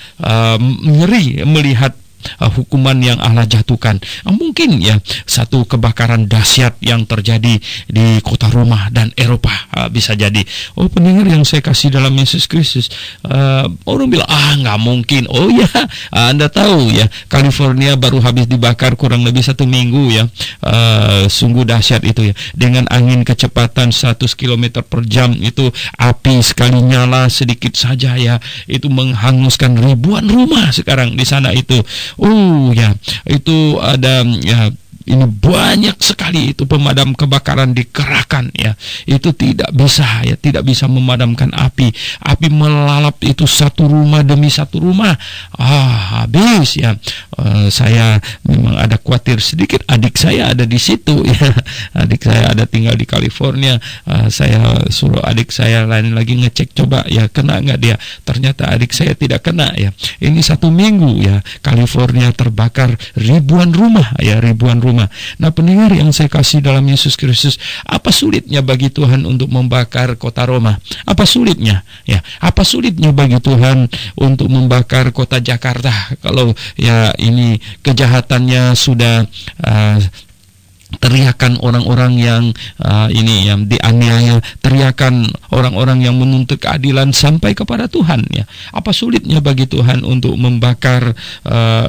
ngeri melihat hukuman yang Allah jatuhkan. Mungkin ya satu kebakaran dahsyat yang terjadi di kota Roma dan Eropa, bisa jadi. Oh, pendengar yang saya kasih dalam Yesus Kristus, orang bilang nggak mungkin. Oh ya, Anda tahu ya, California baru habis dibakar kurang lebih 1 minggu ya. Sungguh dahsyat itu ya, dengan angin kecepatan 100 km per jam itu, api sekali nyala sedikit saja ya, itu menghanguskan ribuan rumah sekarang di sana itu. Oh ya, itu ada ya, ini banyak sekali itu pemadam kebakaran dikerahkan ya. Itu tidak bisa memadamkan api. Api melalap itu satu rumah demi satu rumah. Habis ya. Saya memang ada khawatir sedikit. Adik saya ada di situ ya. Adik saya ada tinggal di California. Saya suruh adik saya lain lagi ngecek, coba ya kena nggak dia. Ternyata adik saya tidak kena ya. Ini 1 minggu ya, California terbakar ribuan rumah ya, ribuan rumah. Nah, pendengar yang saya kasih dalam Yesus Kristus, apa sulitnya bagi Tuhan untuk membakar kota Roma? Apa sulitnya? Ya, apa sulitnya bagi Tuhan untuk membakar kota Jakarta? Kalau ya ini kejahatannya sudah teriakan orang-orang yang ini yang dianiaya, teriakan orang-orang yang menuntut keadilan sampai kepada Tuhan ya. Apa sulitnya bagi Tuhan untuk membakar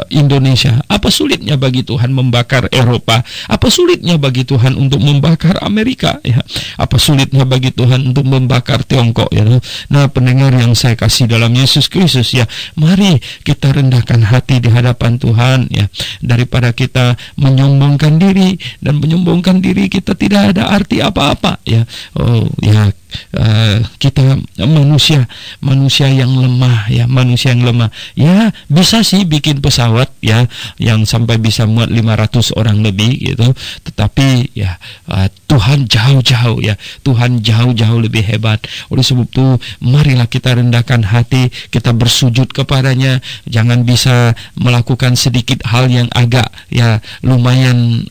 Indonesia? Apa sulitnya bagi Tuhan membakar Eropa? Apa sulitnya bagi Tuhan untuk membakar Amerika ya? Apa sulitnya bagi Tuhan untuk membakar Tiongkok ya? Nah, pendengar yang saya kasih dalam Yesus Kristus ya, mari kita rendahkan hati di hadapan Tuhan ya, daripada kita menyombongkan diri, dan menyombongkan diri kita tidak ada arti apa-apa ya. Oh ya, kita manusia yang lemah ya, manusia yang lemah ya. Bisa sih bikin pesawat ya yang sampai bisa muat 500 orang lebih gitu, tetapi ya Tuhan jauh-jauh jauh ya. Tuhan jauh-jauh lebih hebat. Oleh sebab itu marilah kita rendahkan hati, kita bersujud kepadanya. Jangan bisa melakukan sedikit hal yang agak ya lumayan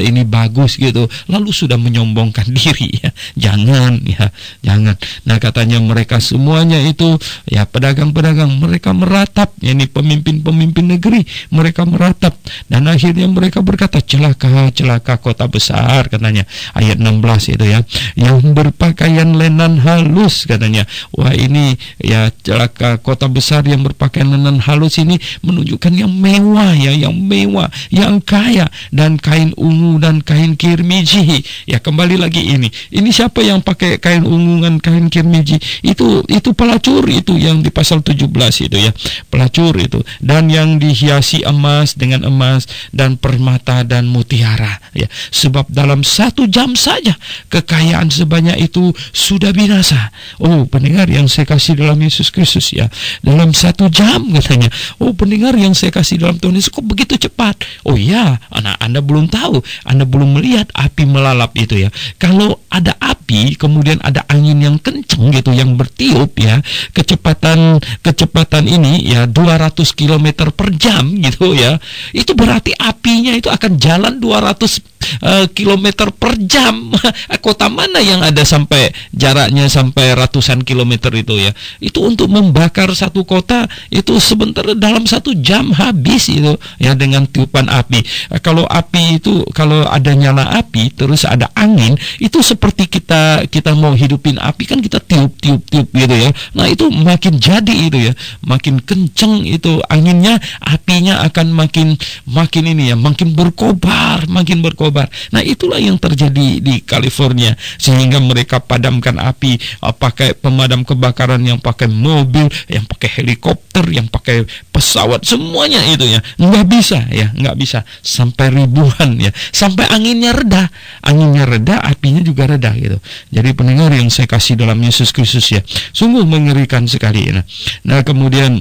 ini bagus gitu, lalu sudah menyombongkan diri ya. Jangan ya, jangan. Nah, katanya mereka semuanya itu ya pedagang-pedagang, mereka meratap, ini pemimpin-pemimpin negeri, mereka meratap, dan akhirnya mereka berkata, celaka, celaka kota besar, katanya ayat 16 itu ya, yang berpakaian lenan halus, katanya. Wah, ini ya celaka kota besar yang berpakaian lenan halus ini menunjukkan yang mewah ya, yang mewah, yang kaya, dan kain ungu dan kain kirmiji. Ya, kembali lagi ini siapa yang pakai kain ungu dan kain kirmiji? Itu pelacur, itu yang di pasal 17 itu ya, pelacur itu, dan yang dihiasi emas dengan emas dan permata dan mutiara ya. Sebab dalam 1 jam saja kekayaan sebanyak itu sudah binasa. Oh, pendengar yang saya kasih dalam Yesus Kristus ya, dalam 1 jam katanya. Oh, pendengar yang saya kasih dalam Tuhan Yesus, kok begitu cepat? Oh ya, Anda belum tahu, Anda belum melihat api melalap itu ya. Kalau ada api kemudian ada angin yang kencang gitu yang bertiup ya, kecepatan ini ya 200 km per jam gitu ya, itu berarti apinya itu akan jalan 200 kilometer per jam. Kota mana yang ada sampai jaraknya sampai ratusan kilometer itu ya? Itu untuk membakar satu kota itu sebentar, dalam 1 jam habis itu ya, dengan tiupan api. Kalau api itu, kalau ada nyala api terus ada angin, itu seperti kita mau hidupin api kan, kita tiup gitu ya. Nah, itu makin jadi itu ya, makin kenceng itu anginnya, apinya akan makin ini ya, makin berkobar. Nah, itulah yang terjadi di California, sehingga mereka padamkan api pakai pemadam kebakaran yang pakai mobil, yang pakai helikopter, yang pakai pesawat, semuanya itu ya. Nggak bisa sampai ribuan ya, sampai anginnya reda, apinya juga reda gitu. Jadi pendengar yang saya kasih dalam Yesus Kristus ya, sungguh mengerikan sekali. Nah, kemudian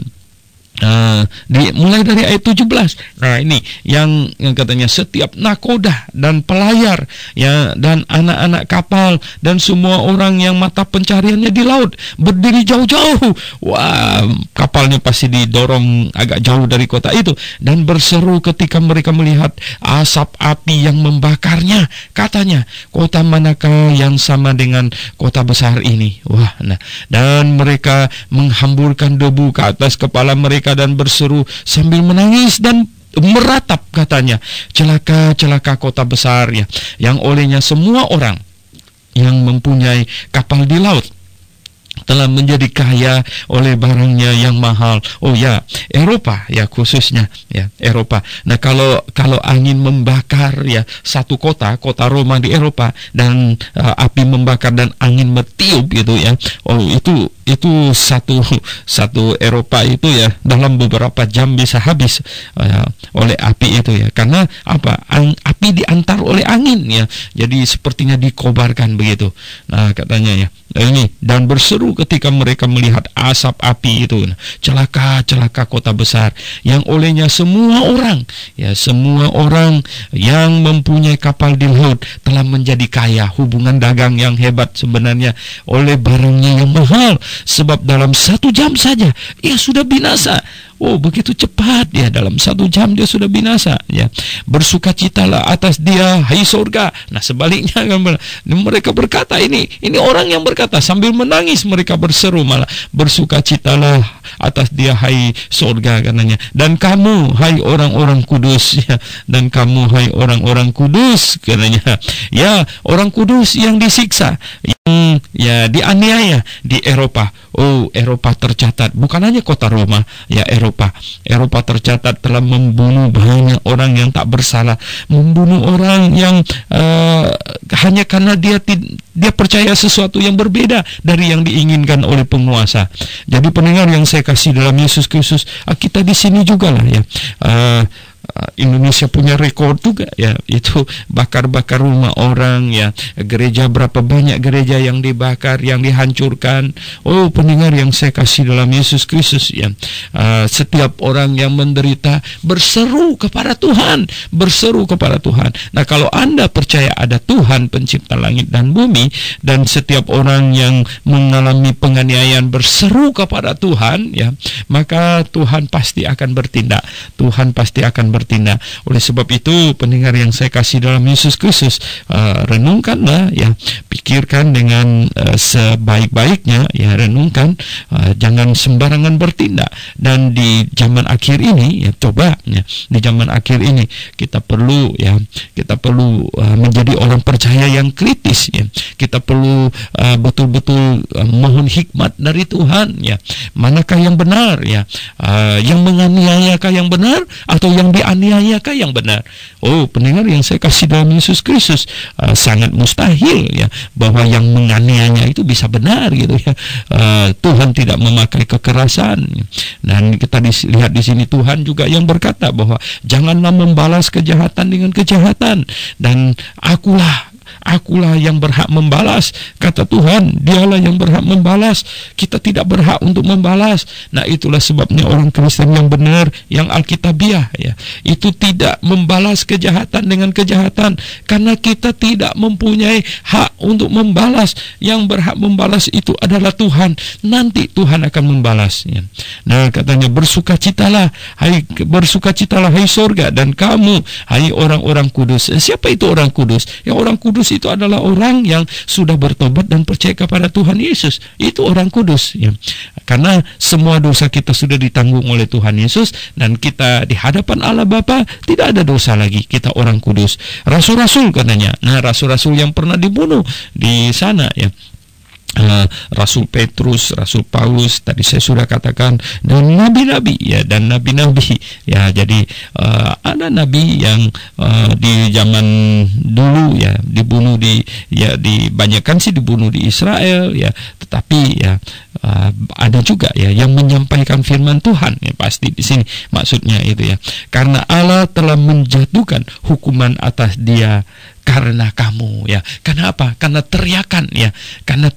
mulai dari ayat 17. Nah, ini yang katanya setiap nakoda dan pelayar ya, dan anak-anak kapal dan semua orang yang mata pencariannya di laut berdiri jauh-jauh. Wah, kapalnya pasti didorong agak jauh dari kota itu, dan berseru ketika mereka melihat asap api yang membakarnya. Katanya, kota manakah yang sama dengan kota besar ini? Wah, nah, dan mereka menghamburkan debu ke atas kepala mereka dan berseru sambil menangis dan meratap, katanya, celaka, celaka kota besar ya, yang olehnya semua orang yang mempunyai kapal di laut telah menjadi kaya oleh barangnya yang mahal. Oh ya, Eropa ya, khususnya ya Eropa. Nah, kalau angin membakar ya satu kota Roma di Eropa, dan api membakar dan angin metiup gitu ya. Oh, itu satu Eropa itu ya dalam beberapa jam bisa habis oleh api itu ya. Karena apa? Api diantar oleh angin ya. Jadi sepertinya dikobarkan begitu. Nah, katanya ya, ini, dan berseru ketika mereka melihat asap api itu, celaka, celaka kota besar yang olehnya semua orang yang mempunyai kapal di laut telah menjadi kaya. Hubungan dagang yang hebat sebenarnya oleh barangnya yang mahal, sebab dalam 1 jam saja ia sudah binasa. Oh, begitu cepat ya, dalam 1 jam dia sudah binasa ya. Bersukacitalah atas dia, hai surga. Nah, sebaliknya kan mereka berkata, ini orang yang berkata sambil menangis, mereka berseru malah, bersukacitalah atas dia, hai surga, katanya. Dan kamu, hai orang-orang kudus ya, dan kamu, hai orang-orang kudus, katanya. Ya, orang kudus yang disiksa, yang ya dianiaya di Eropa. Oh, Eropa tercatat, bukan hanya kota Roma ya, Eropa tercatat telah membunuh banyak orang yang tak bersalah, membunuh orang yang hanya karena dia percaya sesuatu yang berbeda dari yang diinginkan oleh penguasa. Jadi pendengar yang saya kasih dalam Yesus Kristus, kita di sini juga lah ya, Indonesia punya rekor juga ya, itu bakar-bakar rumah orang ya, gereja berapa banyak gereja yang dibakar, yang dihancurkan. Oh pendengar yang saya kasih dalam Yesus Kristus ya, setiap orang yang menderita berseru kepada Tuhan, berseru kepada Tuhan. Nah kalau Anda percaya ada Tuhan pencipta langit dan bumi, dan setiap orang yang mengalami penganiayaan berseru kepada Tuhan ya, maka Tuhan pasti akan bertindak. Tuhan pasti akan bertindak. Oleh sebab itu pendengar yang saya kasih dalam Yesus Kristus, renungkanlah ya, pikirkan dengan sebaik-baiknya ya, renungkan, jangan sembarangan bertindak. Dan di zaman akhir ini ya, coba ya, di zaman akhir ini kita perlu ya, kita perlu menjadi orang percaya yang kritis ya. Kita perlu betul-betul mohon hikmat dari Tuhan ya. Manakah yang benar ya? Yang menganiayakah yang benar atau yang dianiayakah yang benar? Oh pendengar yang saya kasih dalam Yesus Kristus, sangat mustahil ya bahwa yang menganiaya itu bisa benar gitu ya. Tuhan tidak memakai kekerasan. Dan kita lihat di sini Tuhan juga yang berkata bahwa janganlah membalas kejahatan dengan kejahatan, dan Akulah yang berhak membalas, kata Tuhan. Dialah yang berhak membalas. Kita tidak berhak untuk membalas. Nah itulah sebabnya orang Kristen yang benar, yang Alkitabiah ya, itu tidak membalas kejahatan dengan kejahatan, karena kita tidak mempunyai hak untuk membalas. Yang berhak membalas itu adalah Tuhan. Nanti Tuhan akan membalas ya. Nah katanya bersukacitalah hai sorga, dan kamu hai orang-orang kudus. Siapa itu orang kudus? Yang orang kudus itu adalah orang yang sudah bertobat dan percaya kepada Tuhan Yesus. Itu orang kudus ya. Karena semua dosa kita sudah ditanggung oleh Tuhan Yesus, dan kita di hadapan Allah Bapa tidak ada dosa lagi. Kita orang kudus. Rasul-rasul katanya. Nah, rasul-rasul yang pernah dibunuh di sana ya, Rasul Petrus, Rasul Paulus, tadi saya sudah katakan, dan nabi-nabi ya, dan nabi-nabi ya. Jadi ada nabi yang di zaman dulu ya dibunuh banyakkan sih dibunuh di Israel ya, tetapi ya ada juga ya yang menyampaikan firman Tuhan ya, pasti di sini maksudnya itu ya, karena Allah telah menjatuhkan hukuman atas dia karena kamu ya. Karena apa? Karena teriakan ya, karena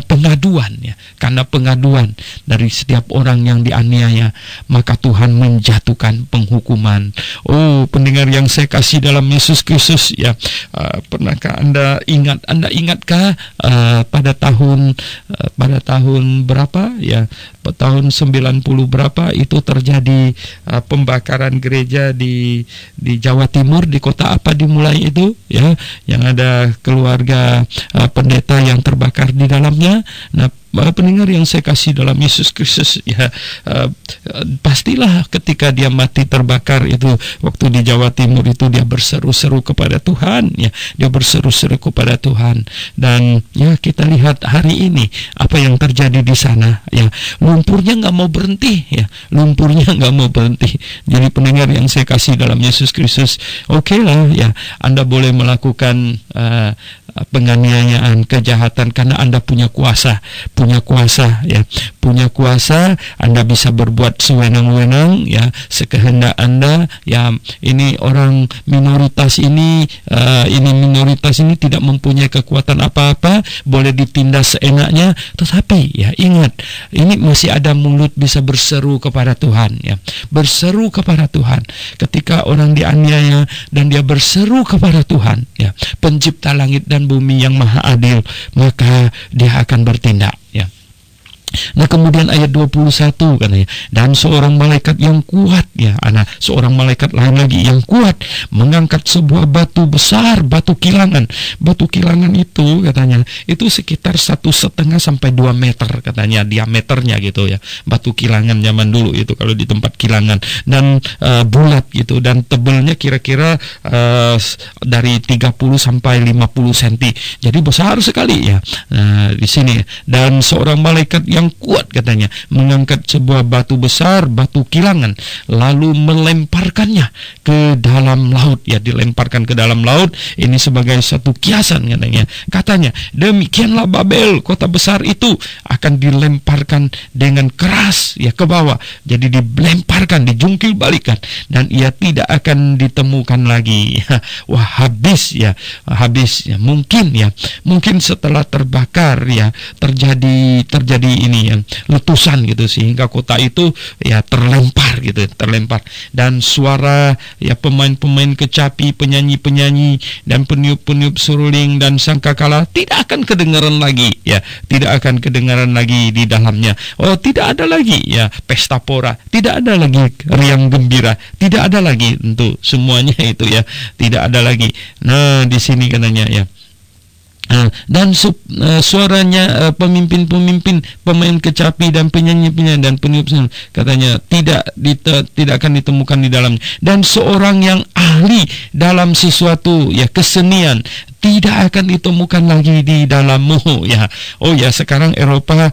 pengaduan ya, karena pengaduan dari setiap orang yang dianiaya, maka Tuhan menjatuhkan penghukuman. Oh pendengar yang saya kasih dalam Yesus Kristus ya, pernahkah Anda ingatkah pada tahun berapa ya, tahun 90 berapa itu terjadi pembakaran gereja di Jawa Timur, di kota apa dimulai itu ya, yang ada keluarga pendeta yang terbakar di dalamnya. Nah pendengar yang saya kasih dalam Yesus Kristus ya, pastilah ketika dia mati terbakar itu, waktu di Jawa Timur itu dia berseru-seru kepada Tuhan ya, dia berseru-seru kepada Tuhan. Dan ya kita lihat hari ini apa yang terjadi di sana ya, lumpurnya nggak mau berhenti ya, lumpurnya nggak mau berhenti. Jadi pendengar yang saya kasih dalam Yesus Kristus, oke lah ya, Anda boleh melakukan penganiayaan, kejahatan, karena Anda punya kuasa ya, punya kuasa. Anda bisa berbuat sewenang-wenang ya, sekehendak Anda ya. Ini orang minoritas ini tidak mempunyai kekuatan apa-apa, boleh ditindas seenaknya. Tetapi ya ingat, ini masih ada mulut bisa berseru kepada Tuhan ya, berseru kepada Tuhan. Ketika orang dianiaya dan dia berseru kepada Tuhan ya, pencipta langit dan bumi yang maha adil, maka dia akan bertindak ya. Nah kemudian ayat 21 katanya, dan seorang malaikat yang kuat ya, seorang malaikat lain lagi yang kuat mengangkat sebuah batu besar, batu kilangan. Batu kilangan itu katanya itu sekitar 1,5 sampai 2 meter katanya diameternya gitu ya, batu kilangan zaman dulu itu kalau di tempat kilangan, dan bulat gitu, dan tebelnya kira-kira dari 30 sampai 50 cm. Jadi besar sekali ya. Nah di sini, dan seorang malaikat yang yang kuat katanya, mengangkat sebuah batu besar, batu kilangan, lalu melemparkannya ke dalam laut. Ya, dilemparkan ke dalam laut. Ini sebagai satu kiasan katanya demikianlah Babel, kota besar itu akan dilemparkan dengan keras ya ke bawah. Jadi dilemparkan, dijungkil balikan, dan ia tidak akan ditemukan lagi. Wah, habis ya. Mungkin setelah terbakar ya terjadi ini ya, letusan gitu, sehingga kota itu ya terlempar, dan suara ya pemain-pemain kecapi, penyanyi-penyanyi dan peniup-peniup suruling dan sangkakala tidak akan kedengaran lagi ya, tidak akan kedengaran lagi di dalamnya. Oh, tidak ada lagi ya pesta pora, tidak ada lagi riang gembira, tidak ada lagi untuk semuanya itu ya, tidak ada lagi. Nah, di sini katanya ya, dan suaranya pemimpin-pemimpin, pemain kecapi dan penyanyi-penyanyi dan peniup katanya tidak akan ditemukan di dalamnya. Dan seorang yang ahli dalam sesuatu ya kesenian tidak akan ditemukan lagi di dalammu ya. Oh ya, sekarang Eropa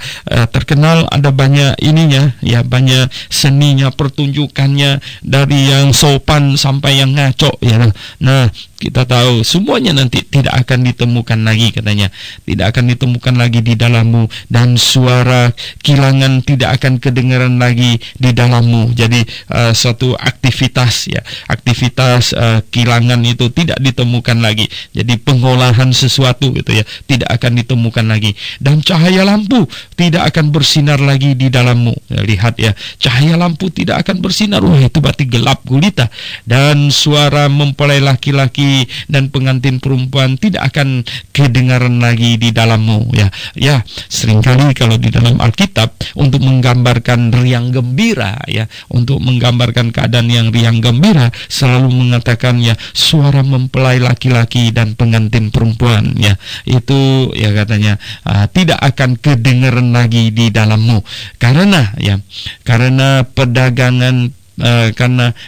terkenal ada banyak ininya ya, banyak seninya, pertunjukannya, dari yang sopan sampai yang ngaco ya. Nah, kita tahu semuanya nanti tidak akan ditemukan lagi katanya, tidak akan ditemukan lagi di dalammu, dan suara kilangan tidak akan kedengaran lagi di dalammu. Jadi suatu aktivitas kilangan itu tidak ditemukan lagi. Jadi pengolahan sesuatu gitu ya, tidak akan ditemukan lagi. Dan cahaya lampu tidak akan bersinar lagi di dalammu. Ya, lihat ya, cahaya lampu tidak akan bersinar. Wah, itu berarti gelap gulita. Dan suara mempelai laki-laki dan pengantin perempuan tidak akan kedengaran lagi di dalammu ya. Ya, seringkali kalau di dalam Alkitab untuk menggambarkan riang gembira ya, untuk menggambarkan keadaan yang riang gembira, selalu mengatakan ya suara mempelai laki-laki dan pengantin perempuan ya, itu ya katanya tidak akan kedengaran lagi di dalammu, karena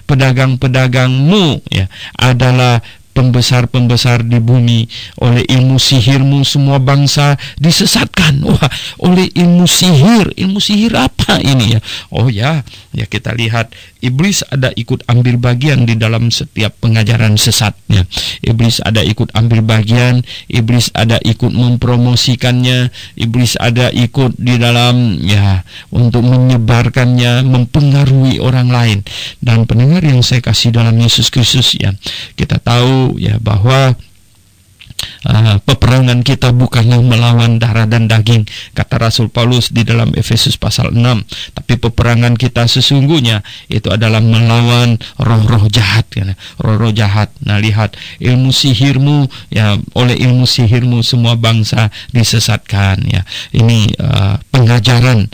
pedagang-pedagangmu ya adalah pembesar-pembesar di bumi. Oleh ilmu sihirmu semua bangsa disesatkan. Wah, oleh ilmu sihir apa ini ya? Oh ya, kita lihat iblis ada ikut ambil bagian di dalam setiap pengajaran sesatnya. Iblis ada ikut ambil bagian, iblis ada ikut mempromosikannya, iblis ada ikut di dalam ya untuk menyebarkannya, mempengaruhi orang lain. Dan pendengar yang saya kasih dalam Yesus Kristus ya, kita tahu ya bahwa peperangan kita bukanlah melawan darah dan daging, kata Rasul Paulus di dalam Efesus pasal 6, tapi peperangan kita sesungguhnya itu adalah melawan roh-roh jahat ya, roh-roh jahat. Nah, lihat ilmu sihirmu ya, oleh ilmu sihirmu semua bangsa disesatkan ya. Ini pengajaran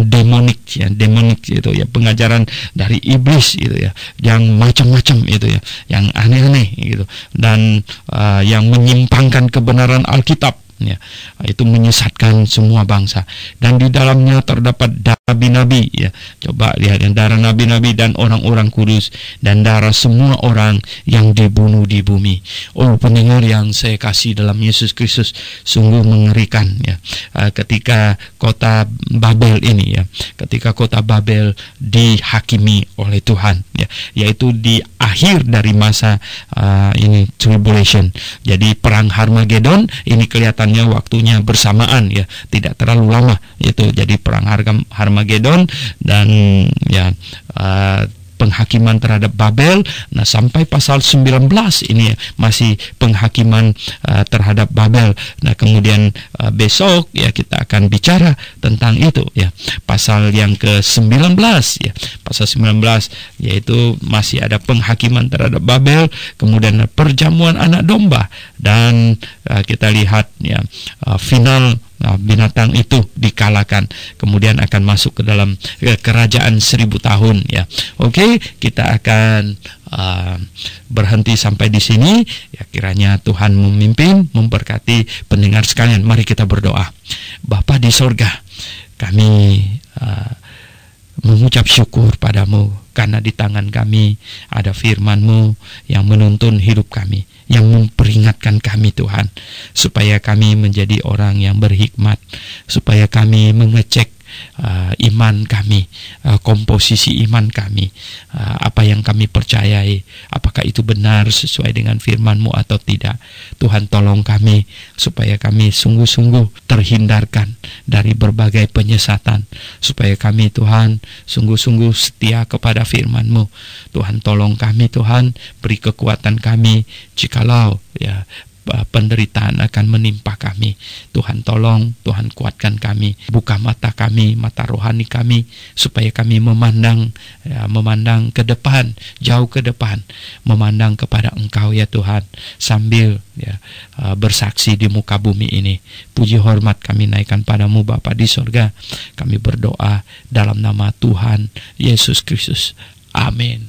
demonik itu ya, pengajaran dari iblis itu ya, yang macam-macam itu ya, yang aneh-aneh gitu, dan yang menyimpangkan kebenaran Alkitab ya, itu menyesatkan semua bangsa. Dan di dalamnya terdapat nabi-nabi ya. Coba lihat yang darah nabi-nabi dan orang-orang kudus, dan darah semua orang yang dibunuh di bumi. Oh, pendengar yang saya kasih dalam Yesus Kristus, sungguh mengerikan ya. Ketika kota Babel ini ya, ketika kota Babel dihakimi oleh Tuhan ya, yaitu di akhir dari masa ini tribulation. Jadi perang Harmagedon ini kelihatannya waktunya bersamaan ya, tidak terlalu lama itu. Jadi perang Harmagedon dan ya penghakiman terhadap Babel. Nah, sampai pasal 19 ini masih penghakiman terhadap Babel. Nah, kemudian besok ya kita akan bicara tentang itu ya. Pasal yang ke-19 ya. Pasal 19 yaitu masih ada penghakiman terhadap Babel, kemudian perjamuan anak domba, dan kita lihat ya final binatang itu dikalahkan, kemudian akan masuk ke dalam kerajaan 1000 tahun ya. Oke, kita akan berhenti sampai di sini ya. Kiranya Tuhan memimpin, memberkati pendengar sekalian. Mari kita berdoa. Bapa di sorga, kami mengucap syukur padamu karena di tangan kami ada firman-Mu yang menuntun hidup kami. yang memperingatkan kami Tuhan, supaya kami menjadi orang yang berhikmat, supaya kami mengecek iman kami, komposisi iman kami, apa yang kami percayai, apakah itu benar sesuai dengan firman-Mu atau tidak. Tuhan, tolong kami supaya kami sungguh-sungguh terhindarkan dari berbagai penyesatan, supaya kami Tuhan sungguh-sungguh setia kepada firman-Mu. Tuhan, tolong kami Tuhan, beri kekuatan kami jikalau penderitaan akan menimpa kami. Tuhan, tolong, Tuhan kuatkan kami, buka mata kami, mata rohani kami, supaya kami memandang ke depan, jauh ke depan, memandang kepada Engkau ya Tuhan, sambil bersaksi di muka bumi ini. Puji hormat kami naikkan padamu Bapa di sorga. Kami berdoa dalam nama Tuhan Yesus Kristus. Amin.